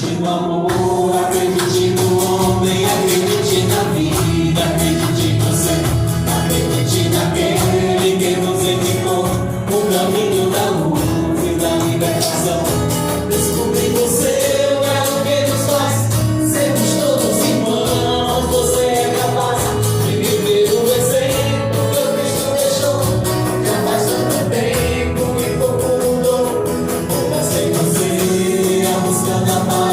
Acredite no amor, acredite no homem, acredite na vida, acredite em você, acredite naquele que nos indicou o caminho da luz e da libertação. Descobrir você é o que nos faz sermos todos irmãos. Você é capaz de viver o exemplo que o Cristo deixou. Já faz tanto tempo e pouco mudou. Sem você, a busca da paz.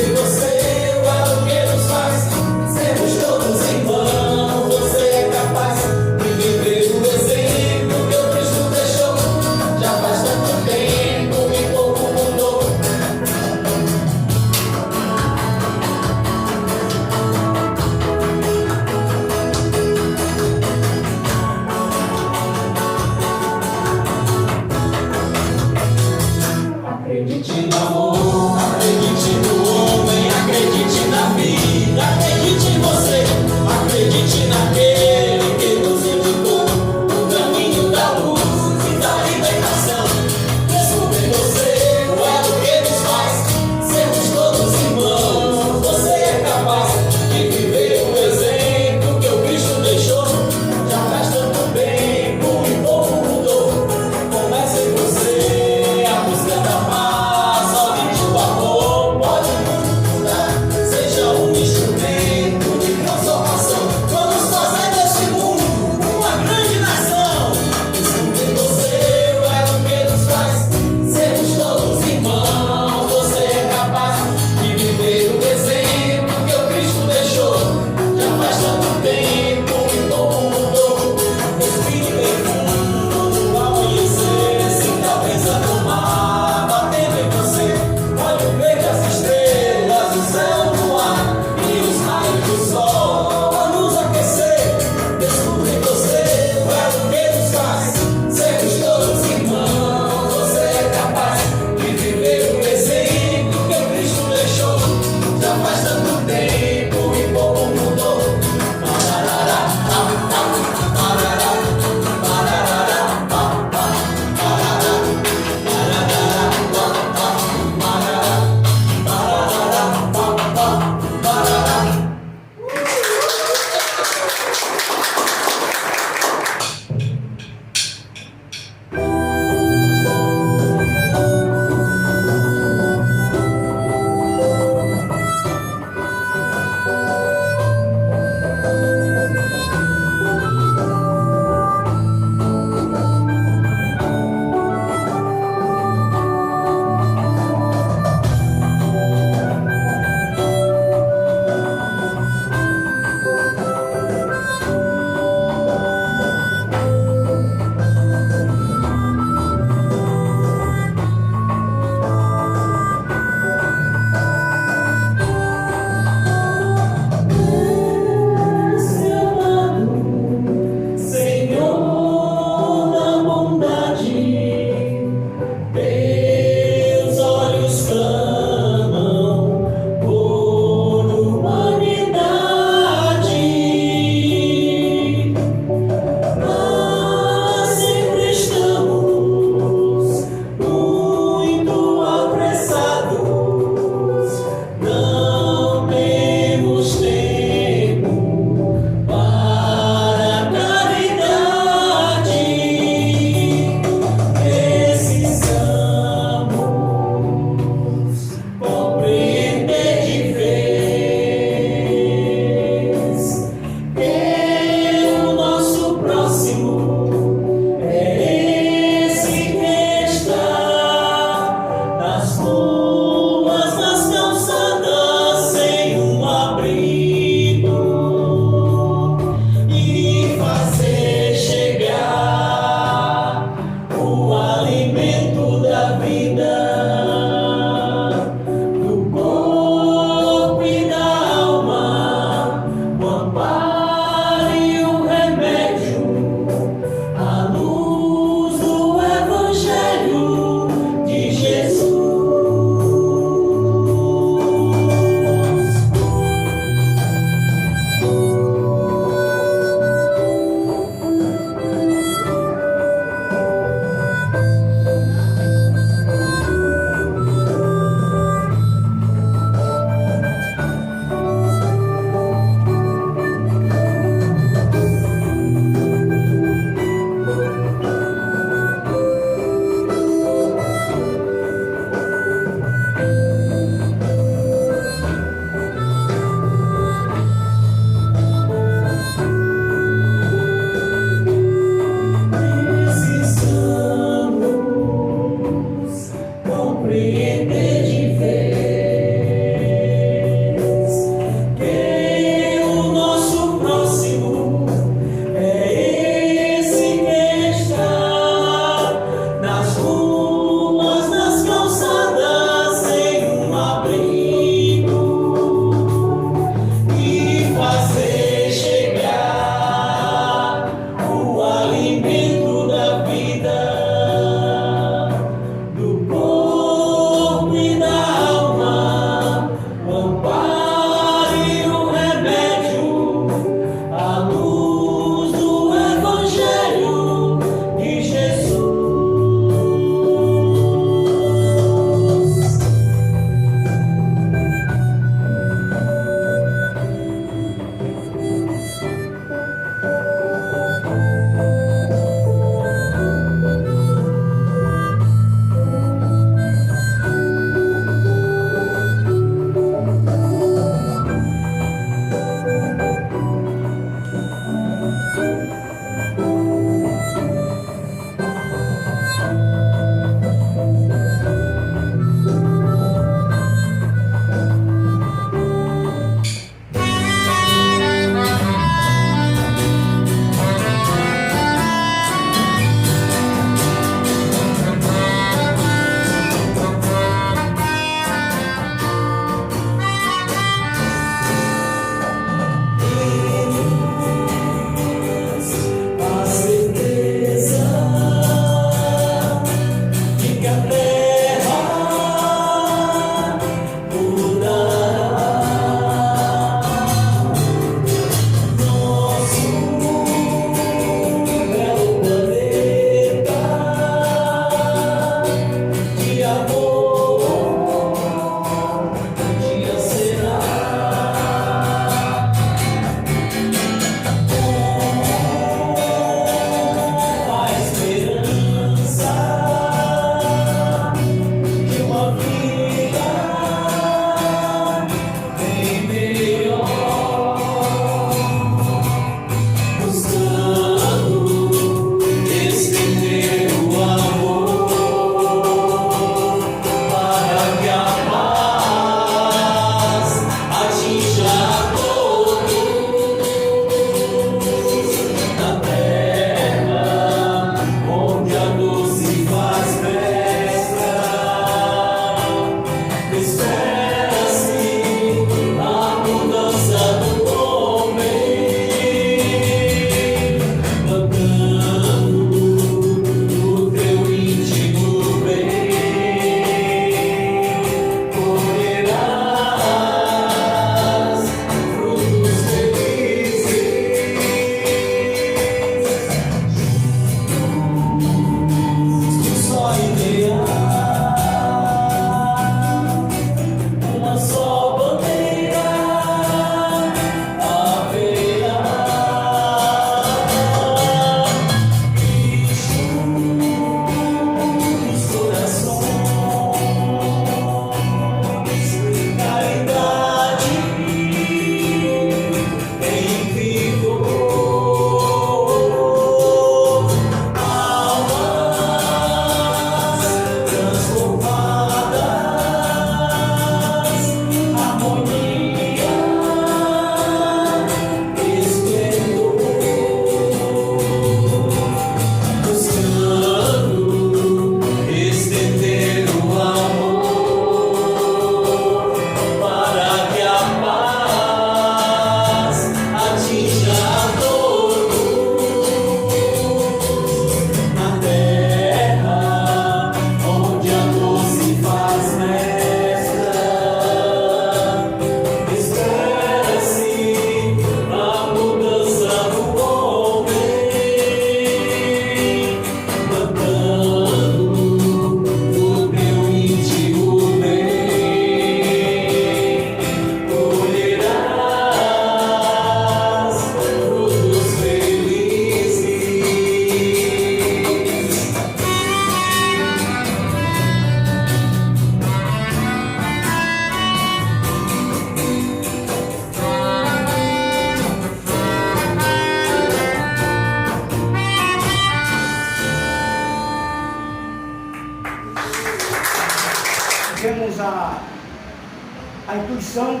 a intuição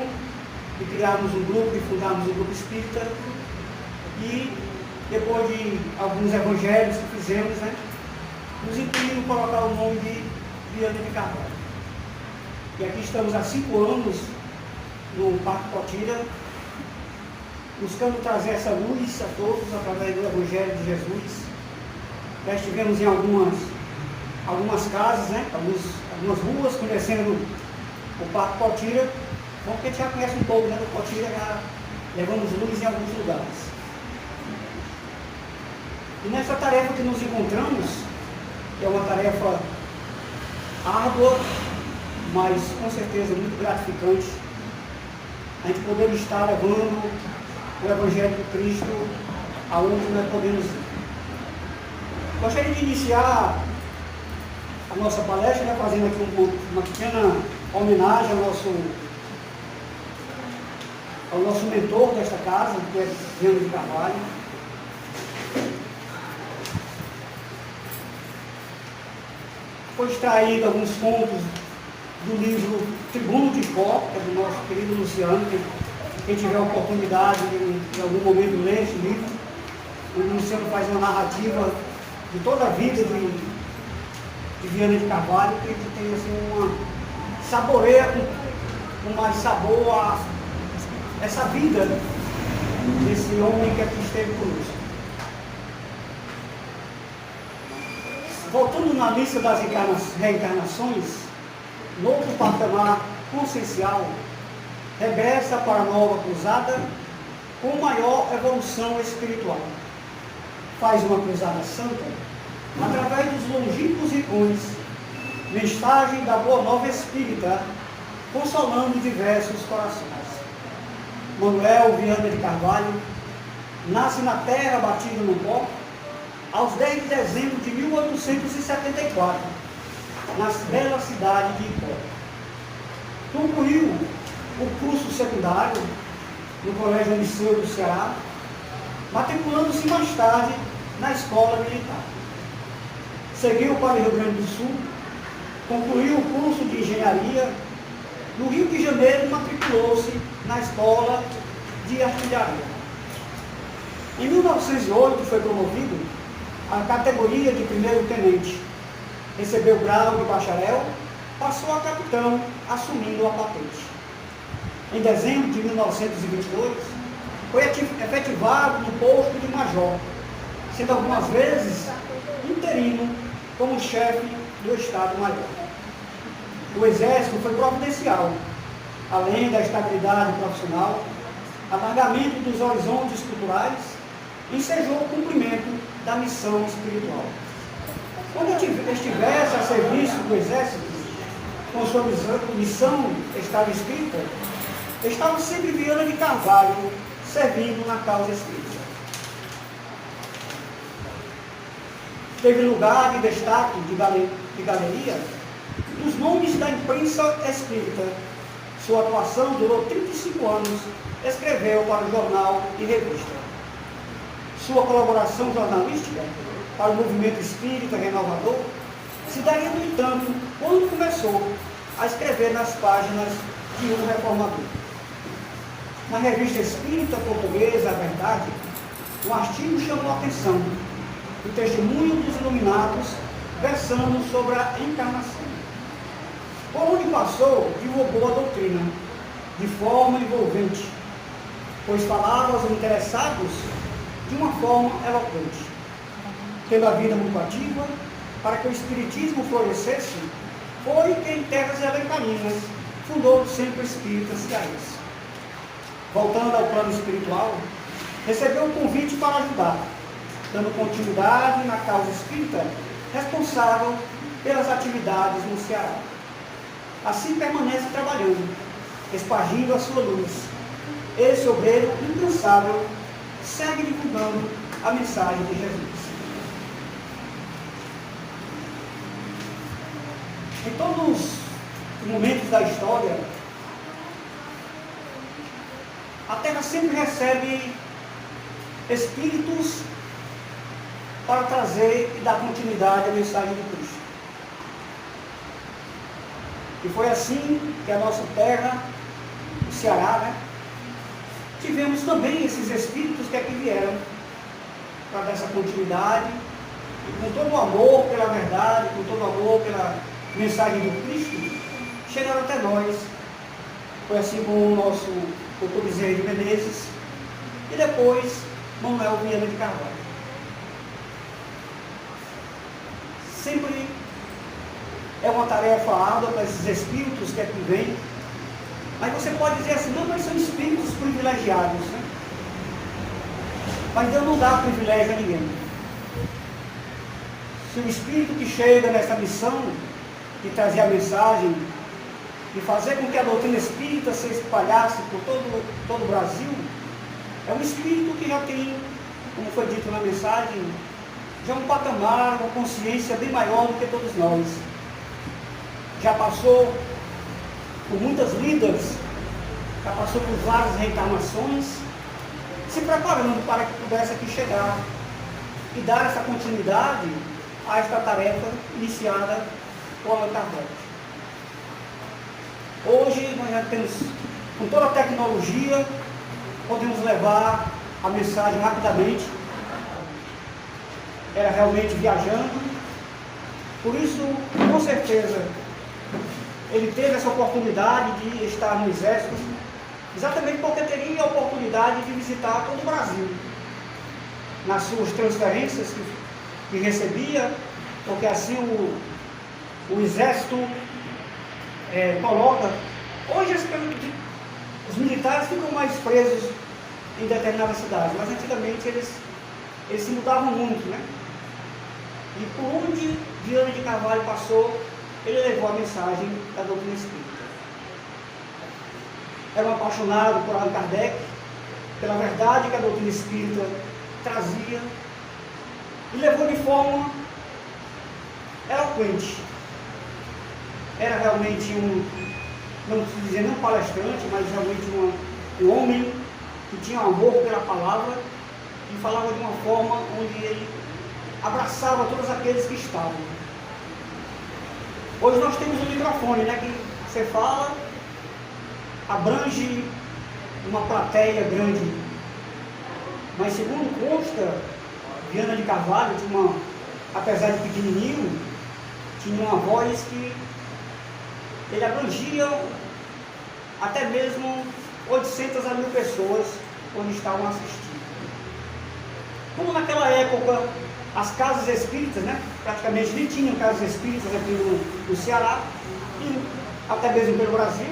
de criarmos um grupo, de fundarmos um grupo espírita, e depois de alguns evangelhos que fizemos, né, nos incluíram colocar o nome de Viana de Carvalho. E aqui estamos há 5 anos no Parque Potira, buscando trazer essa luz a todos através do Evangelho de Jesus. Já estivemos em algumas casas, né, algumas ruas, conhecendo o Parque Potira. Bom, porque a gente já conhece um pouco, né, do Potira, já levamos luz em alguns lugares. E nessa tarefa que nos encontramos, que é uma tarefa árdua, mas com certeza muito gratificante, a gente poder estar levando o Evangelho de Cristo aonde nós podemos ir. Gostaria de iniciar a nossa palestra, né, fazendo aqui uma pequena homenagem ao nosso mentor desta casa, que é Viana de Carvalho. Foi extraído alguns pontos do livro Tribuno de Jó, que é do nosso querido Luciano. Quem tiver a oportunidade de em algum momento ler esse livro, o Luciano faz uma narrativa de toda a vida de Viana de Carvalho, que a gente tem assim, saboreia com mais sabor essa vida desse homem que aqui esteve conosco. Voltando na lista das reencarnações, novo patamar consciencial regressa para a nova cruzada com maior evolução espiritual. Faz uma cruzada santa através dos longínquos ícones, mensagem da Boa Nova Espírita, consolando diversos corações. Manuel Viana de Carvalho nasce na terra batida no pó, aos 10 de dezembro de 1874, na bela cidade de Ipó. Concluiu o curso secundário no Colégio Liceu do Ceará, matriculando-se mais tarde na Escola Militar. Seguiu para o Rio Grande do Sul, concluiu o curso de Engenharia. No Rio de Janeiro, matriculou-se na Escola de Artilharia. Em 1908, foi promovido à categoria de primeiro-tenente. Recebeu o grau de bacharel, passou a capitão, assumindo a patente. Em dezembro de 1922, foi efetivado no posto de major, sendo algumas vezes interino como chefe do Estado-Maior. O Exército foi providencial, além da estabilidade profissional, alargamento dos horizontes culturais, ensejou o cumprimento da missão espiritual. Quando estivesse a serviço do Exército, com sua missão estava escrita, estava sempre Viana de Carvalho, servindo na causa espírita. Teve lugar de destaque de galeria dos nomes da imprensa espírita. Sua atuação durou 35 anos, escreveu para o jornal e revista. Sua colaboração jornalística para o movimento espírita renovador se daria, no entanto, quando começou a escrever nas páginas de um reformador. Na revista espírita portuguesa, A Verdade, um artigo chamou a atenção, o testemunho dos iluminados, versando sobre a encarnação. Por onde passou, divulgou a doutrina, de forma envolvente, pois falava aos interessados de uma forma eloquente. Tendo a vida muito ativa, para que o espiritismo florescesse, foi que em terras alecarinas fundou o Centro Espírita Cearense. Voltando ao plano espiritual, recebeu o convite para ajudar, dando continuidade na causa espírita, responsável pelas atividades no Ceará. Assim permanece trabalhando, espargindo a sua luz. Esse obreiro incansável segue divulgando a mensagem de Jesus. Em todos os momentos da história, a Terra sempre recebe espíritos para trazer e dar continuidade à mensagem de Cristo. E foi assim que a nossa terra, o Ceará, né, tivemos também esses espíritos que aqui vieram para dar essa continuidade, e com todo o amor pela verdade, com todo o amor pela mensagem do Cristo, chegaram até nós. Foi assim com o nosso doutor Bezerra de Menezes e depois Manuel Viana de Carvalho. Sempre é uma tarefa árdua para esses espíritos que aqui vêm, mas você pode dizer assim, não, mas são espíritos privilegiados, né? Mas Deus não dá privilégio a ninguém. Se o espírito que chega nessa missão de trazer a mensagem, de fazer com que a doutrina espírita se espalhasse por todo o Brasil, é um espírito que já tem, como foi dito na mensagem, já um patamar, uma consciência bem maior do que todos nós. Já passou por muitas vidas, já passou por várias reencarnações, se preparando para que pudesse aqui chegar e dar essa continuidade a esta tarefa iniciada por Allan Kardec. Hoje nós já temos, com toda a tecnologia, podemos levar a mensagem rapidamente. Era realmente viajando. Por isso, com certeza, ele teve essa oportunidade de estar no Exército, exatamente porque teria a oportunidade de visitar todo o Brasil. Nas suas transferências que recebia, porque assim o Exército coloca. Hoje os militares ficam mais presos em determinadas cidades, mas antigamente eles se mudavam muito, né? E por onde Viana de Carvalho passou, ele levou a mensagem da doutrina espírita. Era um apaixonado por Allan Kardec, pela verdade que a doutrina espírita trazia, e levou de forma eloquente. Era realmente não preciso dizer, não palestrante, mas realmente um homem que tinha um amor pela palavra e falava de uma forma onde ele abraçava todos aqueles que estavam. Hoje nós temos um microfone, né, que você fala, abrange uma plateia grande, mas segundo consta, Viana de Carvalho, apesar de pequenininho, tinha uma voz que ele abrangia até mesmo 800 a 1000 pessoas quando estavam assistindo. Como naquela época as casas espíritas, né, praticamente nem tinham casas espíritas aqui no Ceará, e até mesmo pelo Brasil,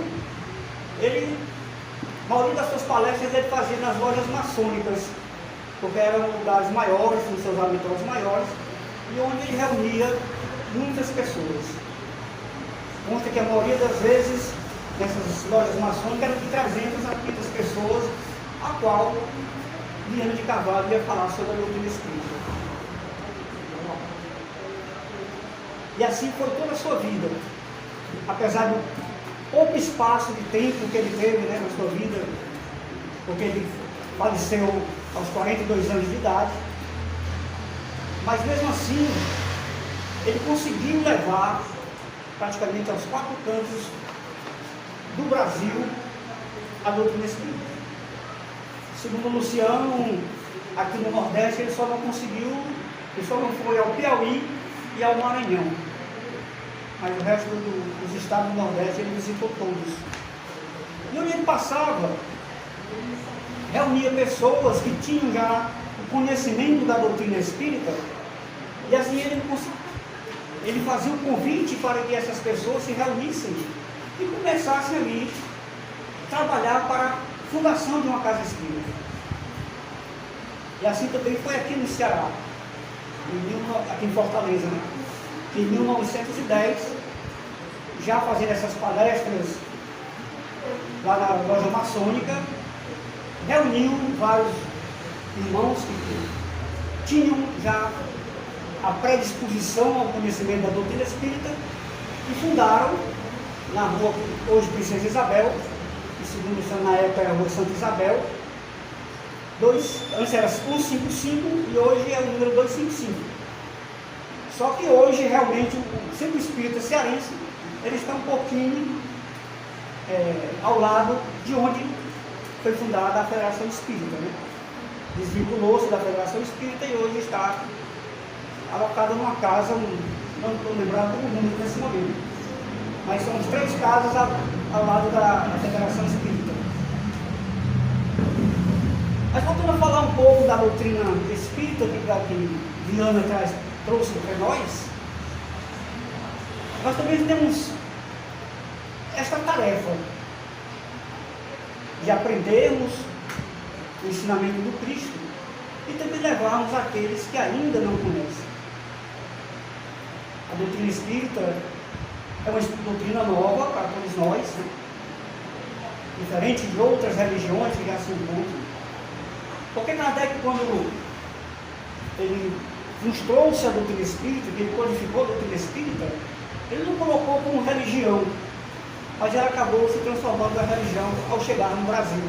a maioria das suas palestras ele fazia nas lojas maçônicas, porque eram lugares maiores, com seus auditórios maiores, e onde ele reunia muitas pessoas. Consta que a maioria das vezes, nessas lojas maçônicas, eram de 300 a 500 pessoas, a qual Viana de Carvalho ia falar sobre a doutrina espírita. E assim foi toda a sua vida. Apesar do pouco espaço de tempo que ele teve, né, na sua vida, porque ele faleceu aos 42 anos de idade, mas mesmo assim, ele conseguiu levar praticamente aos 4 cantos do Brasil a doutrina espírita. Segundo Luciano, aqui no Nordeste ele só não foi ao Piauí e ao Maranhão, mas o resto dos estados do Nordeste ele visitou todos. E onde ele passava, reunia pessoas que tinham já o conhecimento da doutrina espírita, e assim ele fazia um convite para que essas pessoas se reunissem e começassem ali a trabalhar para a fundação de uma casa espírita. E assim também foi aqui no Ceará, aqui em Fortaleza, né? Em 1910, já fazendo essas palestras lá na loja maçônica, reuniu vários irmãos que tinham já a predisposição ao conhecimento da doutrina espírita e fundaram na rua, hoje Princesa Isabel, que segundo na época era a rua Santa Isabel, antes era 155 e hoje é o número 255. Só que hoje, realmente, o Centro Espírita Cearense, ele está um pouquinho ao lado de onde foi fundada a Federação Espírita, né? Desvinculou-se da Federação Espírita e hoje está alocado numa casa, não estou lembrando do número nesse momento, mas são as 3 casas ao lado da Federação Espírita. Mas voltando a falar um pouco da doutrina espírita que Viana trouxe para nós também temos esta tarefa de aprendermos o ensinamento do Cristo e também levarmos aqueles que ainda não conhecem. A doutrina espírita é uma doutrina nova para todos nós, né? Diferente de outras religiões que já se encontram. Porque Kardec, quando ele nos trouxe a doutrina espírita, que ele codificou a doutrina espírita, ele não colocou como religião, mas ela acabou se transformando em religião ao chegar no Brasil.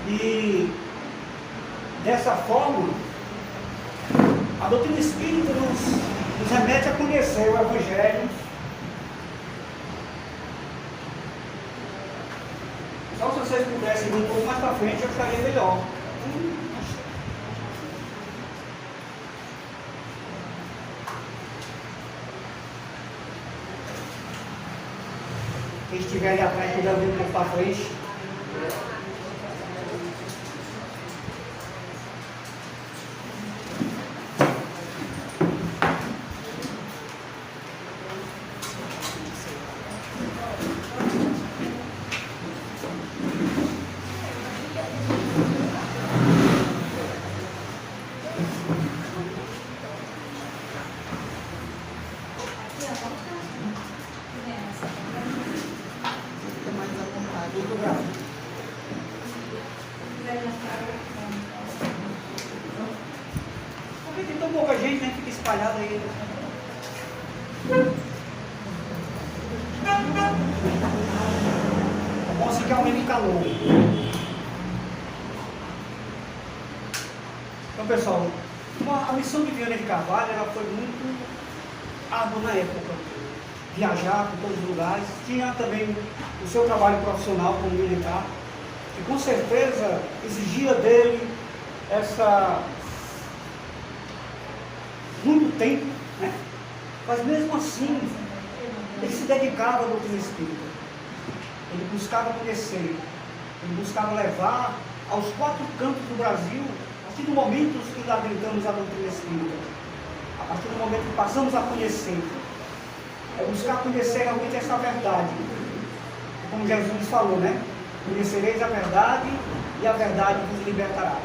E dessa forma, a doutrina espírita nos remete a conhecer o Evangelho. Só se vocês pudessem ir um pouco mais para frente, eu estaria melhor. Quem estiver ali atrás, puder vir um pouco para frente. Porque tem tão pouca gente, né? Fica espalhada aí. É bom assim que aumente o calor. Então, pessoal, a missão de Viana de Carvalho ela foi muito árdua na época. Viajar por todos os lugares. Tinha também o seu trabalho profissional como militar, que com certeza exigia dele muito tempo, né? Mas mesmo assim, ele se dedicava à doutrina espírita. Ele buscava conhecer, ele buscava levar aos 4 cantos do Brasil, a partir do momento que adentramos a doutrina espírita, a partir do momento que passamos a conhecer, é buscar conhecer realmente essa verdade. Como Jesus falou, né? Conhecereis a verdade e a verdade vos libertará.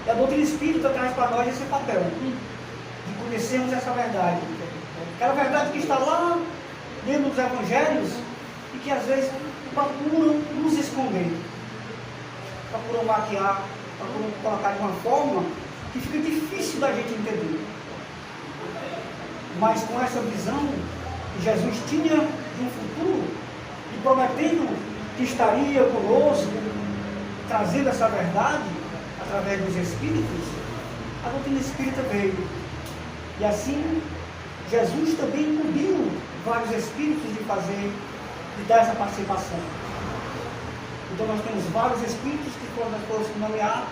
E a doutrina espírita traz para nós esse papel, de conhecermos essa verdade. Aquela verdade que está lá dentro dos evangelhos e que às vezes procuram nos esconder, procuram maquiar, procuram colocar de uma forma que fica difícil da gente entender. Mas com essa visão que Jesus tinha de um futuro e prometendo que estaria conosco, trazendo essa verdade através dos Espíritos, a doutrina espírita veio. E assim, Jesus também incumbiu vários Espíritos de dar essa participação. Então nós temos vários Espíritos que, quando nós fossemos nomear,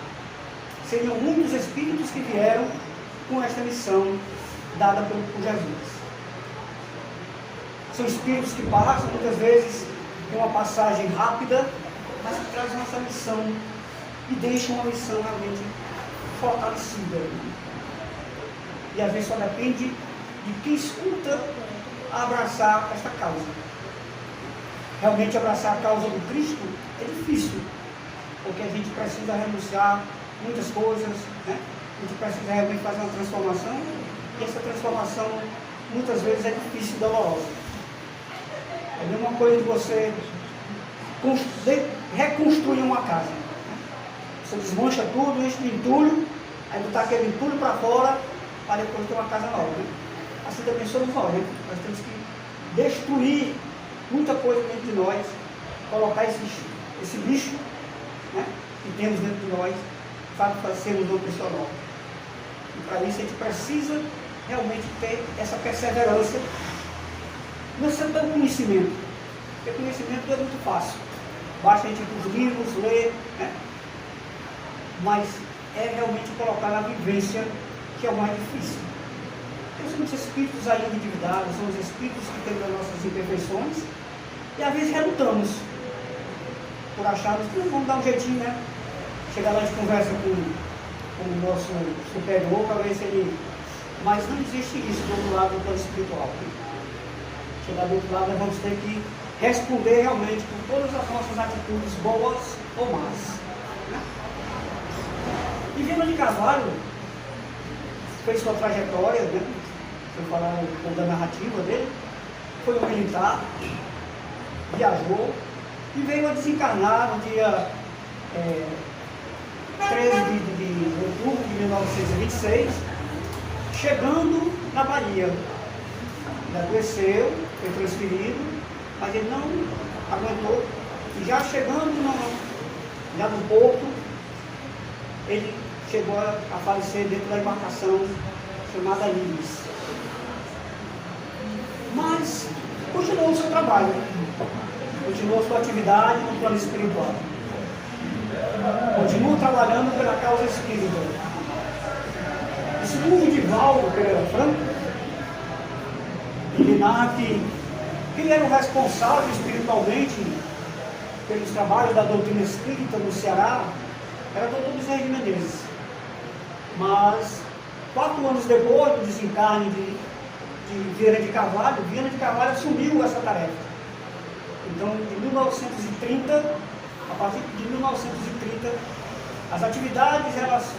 seriam muitos Espíritos que vieram com esta missão dada por Jesus. São Espíritos que passam, muitas vezes, em uma passagem rápida, mas que trazem essa missão e deixam uma missão realmente fortalecida. E às vezes só depende de quem escuta abraçar esta causa. Realmente abraçar a causa do Cristo é difícil, porque a gente precisa renunciar muitas coisas, né? A gente precisa realmente fazer uma transformação, e essa transformação muitas vezes é difícil e dolorosa. É a mesma coisa de você reconstruir uma casa. Você desmancha tudo, enche de entulho, aí botar aquele entulho para fora, para depois ter uma casa nova. Né? Assim também somos nós, né? Nós temos que destruir muita coisa dentro de nós, colocar esse bicho, né, que temos dentro de nós, para sermos uma pessoa nova. E para isso a gente precisa realmente ter essa perseverança. Não é só ter conhecimento, porque conhecimento é muito fácil. Basta a gente ir para os livros, ler, né? Mas é realmente colocar na vivência que é o mais difícil. Nós somos espíritos ainda endividados, somos espíritos que temos as nossas imperfeições e às vezes relutamos por acharmos que vamos dar um jeitinho, né? Chegar lá de conversa com o nosso superior para ver se ele... Mas não existe isso do outro lado do plano espiritual. Chegar do outro lado, nós vamos ter que responder realmente com todas as nossas atitudes boas ou más. Né? E Viana de Carvalho fez sua trajetória, né? Se eu falar um pouco da narrativa dele, foi um militar, viajou e veio a desencarnar no dia 13 de outubro de 1926, chegando na Bahia. Ele adoeceu, foi transferido, mas ele não aguentou. E já chegando já no porto, ele chegou a falecer dentro da embarcação chamada Ibis. Mas continuou o seu trabalho, continuou sua atividade no plano espiritual. Continua trabalhando pela causa espírita. E segundo Divaldo Pereira Franco, ele narra que quem era o responsável espiritualmente pelos trabalhos da doutrina espírita no Ceará era o Dr. Bezerra de Menezes. Mas 4 anos depois do desencarne de Viana de Carvalho assumiu essa tarefa. Então, de 1930, a partir de 1930, as atividades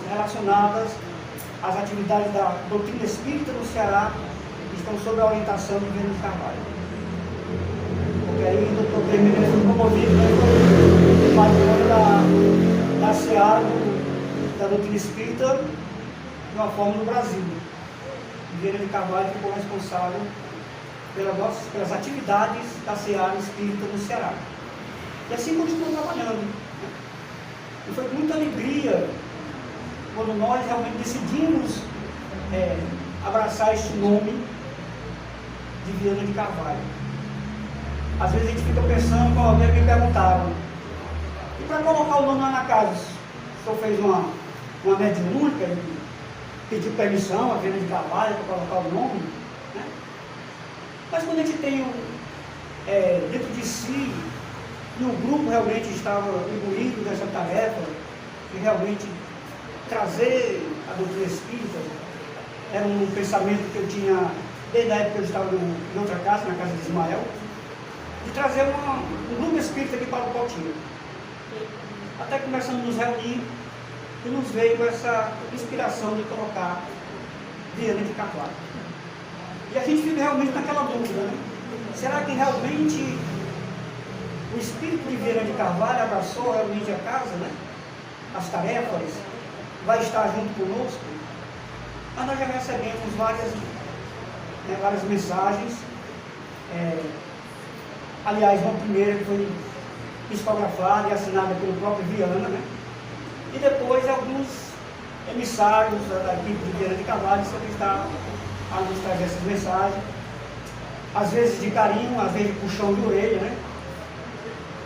relacionadas às atividades da doutrina espírita no Ceará estão sob a orientação de Viana de Carvalho. Porque aí o Dr. Menezes foi promovido, né, como patrão da Seara da doutrina espírita de uma forma no Brasil. Viana de Carvalho ficou responsável pelas atividades da Seara espírita no Ceará. E assim continuou trabalhando. Né? E foi com muita alegria quando nós realmente decidimos abraçar este nome de Viana de Carvalho. Às vezes a gente fica pensando, como alguém me perguntaram, e para colocar o nome lá na casa, o senhor fez uma mediúnica, pediu permissão a Viana de Carvalho para colocar o nome, né? Mas quando a gente tem dentro de si, e o grupo realmente estava imbuído nessa tarefa, de realmente trazer a doutrina espírita, era um pensamento que eu tinha desde a época que eu estava em outra casa, na casa de Ismael, de trazer um grupo espírita aqui para o Potinho. Até começamos a nos reunir e nos veio essa inspiração de colocar Viana de Carvalho. E a gente fica realmente naquela dúvida, né? Será que realmente o espírito de Viana de Carvalho abraçou realmente a casa, né? As tarefas, vai estar junto conosco? Mas nós já recebemos várias mensagens. Aliás, uma primeira que foi psicografada e assinada pelo próprio Viana, né? E depois alguns emissários da equipe de Viana de Carvalho solicitaram a nos trazer essas mensagens, às vezes de carinho, às vezes de puxão de orelha, né?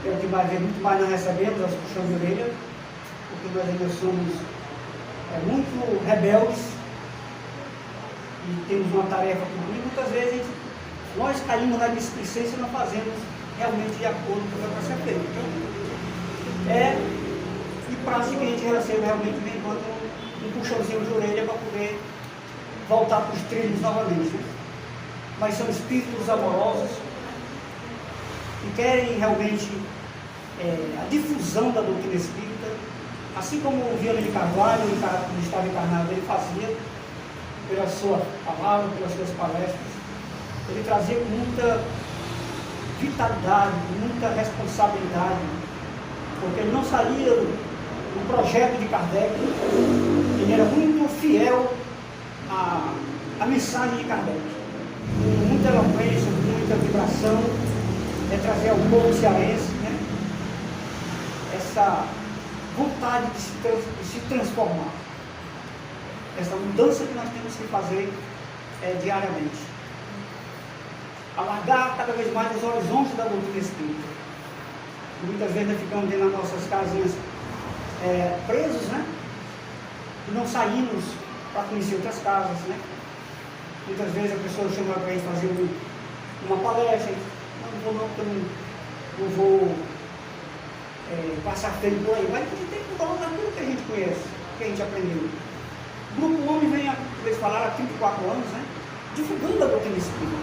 É o que muito mais nós recebemos, as puxão de orelha, porque nós ainda somos muito rebeldes e temos uma tarefa a cumprir. Muitas vezes nós caímos na displicência e não fazemos realmente de acordo com o que é para ser feito. Então, e prazo que a gente recebe realmente vem quando um puxãozinho de orelha para poder voltar para os trilhos novamente. Né? Mas são espíritos amorosos que querem realmente a difusão da doutrina espírita, assim como o Viana de Carvalho, quando estava encarnado, ele fazia pela sua palavra, pelas suas palestras. Ele trazia com muita vitalidade, com muita responsabilidade, porque ele não saía do projeto de Kardec, ele era muito fiel à mensagem de Kardec, com muita eloquência, com muita vibração, trazer ao povo cearense, né? essa vontade de se transformar. Essa mudança que nós temos que fazer diariamente. Alargar cada vez mais os horizontes da doutrina espírita. Muitas vezes nós ficamos dentro das nossas casinhas presos, né? E não saímos para conhecer outras casas, né? Muitas vezes a pessoa chama para ir fazer uma palestra, não vou não, porque eu não vou passar tempo por aí, mas a gente tem que colocar tudo que a gente conhece, que a gente aprendeu. O Grupo Homem vem, eles falaram, há 34 anos, né? Divulgando a doutrina espírita.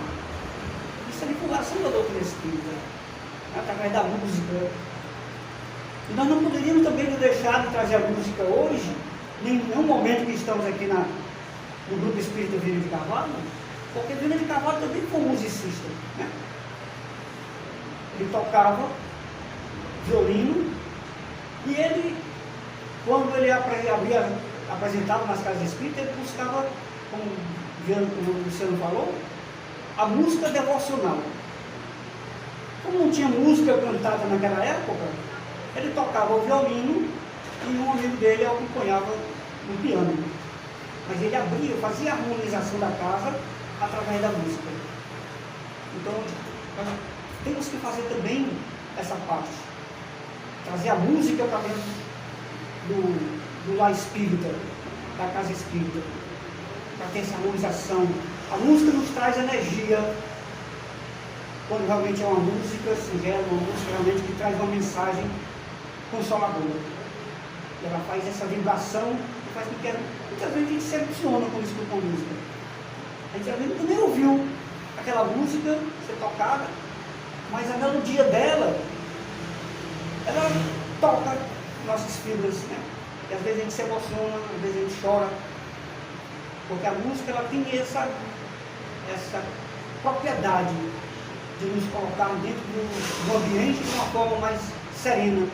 Isso é divulgação da doutrina espírita, né? Através da música. E nós não poderíamos também deixar de trazer a música hoje, em nenhum momento que estamos aqui no Grupo Espírita Vila de Carvalho, porque Vila de Carvalho também foi um musicista, né? Ele tocava violino e ele, quando ele havia apresentado nas casas espíritas, ele buscava, como o Luciano falou, a música devocional. Como não tinha música cantada naquela época, ele tocava o violino e um amigo dele acompanhava no piano. Mas ele abria, fazia a harmonização da casa através da música. Então, nós temos que fazer também essa parte. Trazer a música para dentro do lar espírita, da casa espírita, para ter essa harmonização. A música nos traz energia, quando realmente é uma música singela, uma música realmente que traz uma mensagem consoladora. E ela faz essa vibração, que faz com que muitas vezes a gente se emociona quando escuta uma música. A gente às vezes nem ouviu aquela música ser tocada, mas a melodia dela, ela toca nossas fibras, né? E às vezes a gente se emociona, às vezes a gente chora, porque a música ela tem essa propriedade de nos colocar dentro do ambiente de uma forma mais serena,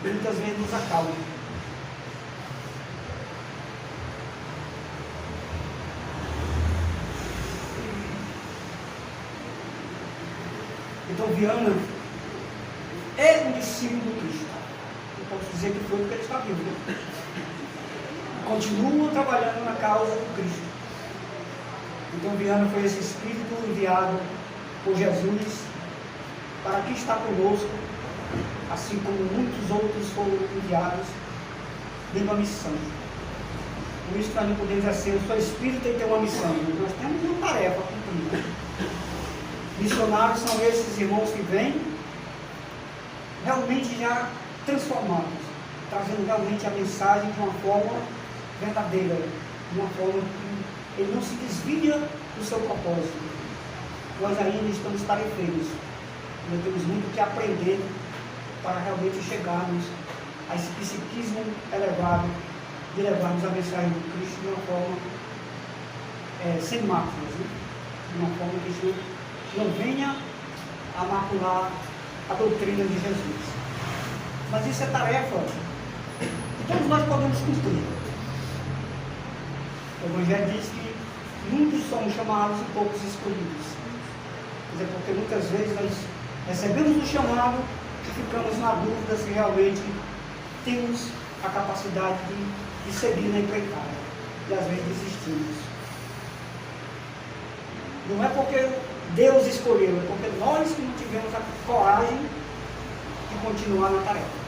e muitas vezes nos acalma. Então Viana é um discípulo do Cristo. Eu posso dizer que foi porque ele está vivo, né? Continua trabalhando na causa do Cristo. Então Viana foi esse Espírito enviado por Jesus para aqui estar conosco, assim como muitos outros foram enviados dentro da missão. Por isso nós não podemos dizer assim, eu sou espírita e tenho uma missão. Nós temos uma tarefa a cumprir. Missionários são esses irmãos que vêm realmente já transformados, trazendo realmente a mensagem de uma forma verdadeira, de uma forma que ele não se desvia do seu propósito. Nós ainda estamos tarefeiros, nós temos muito que aprender para realmente chegarmos a esse psiquismo elevado de levarmos a mensagem do Cristo de uma forma sem máculas, né? De uma forma que a gente não venha a macular a doutrina de Jesus. Mas isso é tarefa que todos nós podemos cumprir. O Evangelho diz que muitos somos chamados e poucos escolhidos. Quer dizer, porque muitas vezes nós recebemos o chamado e ficamos na dúvida se realmente temos a capacidade de seguir na empreitada. E às vezes desistimos. Não é porque Deus escolheu, é porque nós que não tivemos a coragem de continuar na tarefa.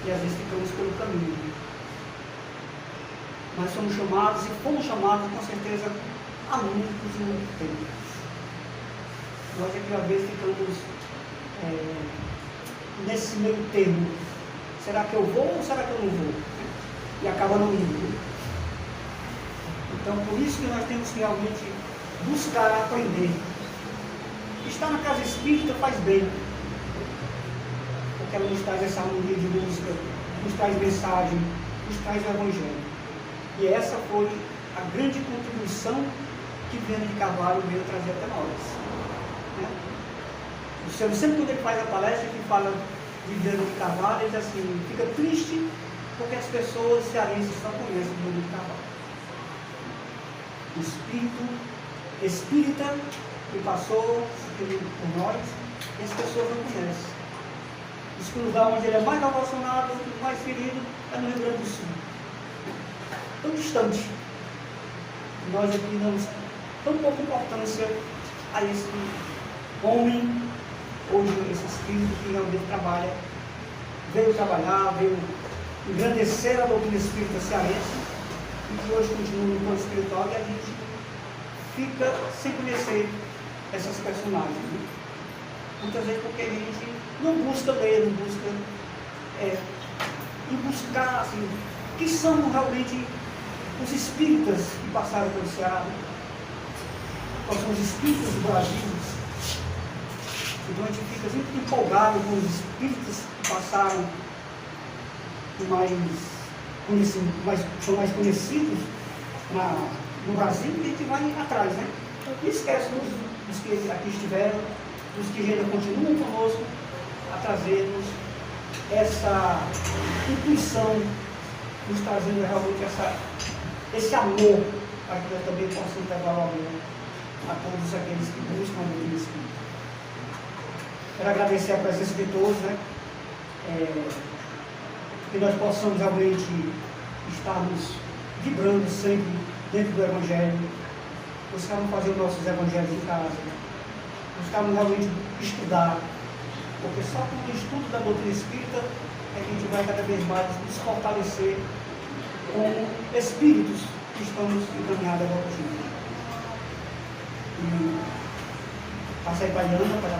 E às vezes ficamos pelo caminho. Nós somos chamados e fomos chamados com certeza há muitos e muito tempo. Nós é que às vezes ficamos nesse meio termo. Será que eu vou ou será que eu não vou? E acaba não indo. Então por isso que nós temos que realmente buscar aprender. Estar na casa espírita faz bem, porque ela nos traz essa harmonia de música, nos traz mensagem, nos traz o Evangelho. E essa foi a grande contribuição que Viana de Carvalho veio trazer até nós. Né? O Senhor, sempre quando ele faz a palestra, que fala de Viana de Carvalho, ele diz assim, fica triste porque as pessoas cearenses só conhecem Viana de Carvalho. O espírito espírita que passou por nós, e as pessoas não conhecem. E Diz que o lugar onde ele é mais devocionado, mais ferido, é no Rio Grande do Sul. Tão distante. Nós aqui damos tão pouca importância a esse homem, hoje esse espírito que realmente trabalha, veio trabalhar, veio engrandecer a doutrina espírita cearense, e que hoje continua no plano espiritual, e a gente fica sem conhecer essas personagens. Né? Muitas vezes porque a gente não busca ler, não busca e buscar assim, que são realmente os espíritas que passaram pelo Ceará, quais são os espíritas do Brasil. Então a gente fica sempre empolgado com os espíritas que passaram são mais conhecidos no Brasil, e a gente vai atrás, né? E esquece dos que aqui estiveram, dos que ainda continuam conosco, a trazermos essa intuição, nos trazendo realmente esse amor, para que nós também possamos levar o amor a todos aqueles que buscam a doutrina espírita. Quero agradecer a presença de todos, né? Que nós possamos realmente estarmos vibrando sempre dentro do Evangelho, buscarmos fazer os nossos evangelhos em casa, buscarmos realmente estudar, porque só com o estudo da doutrina espírita é que a gente vai cada vez mais nos fortalecer como espíritos que estamos encaminhados a volta de Deus. E passei para a Ana para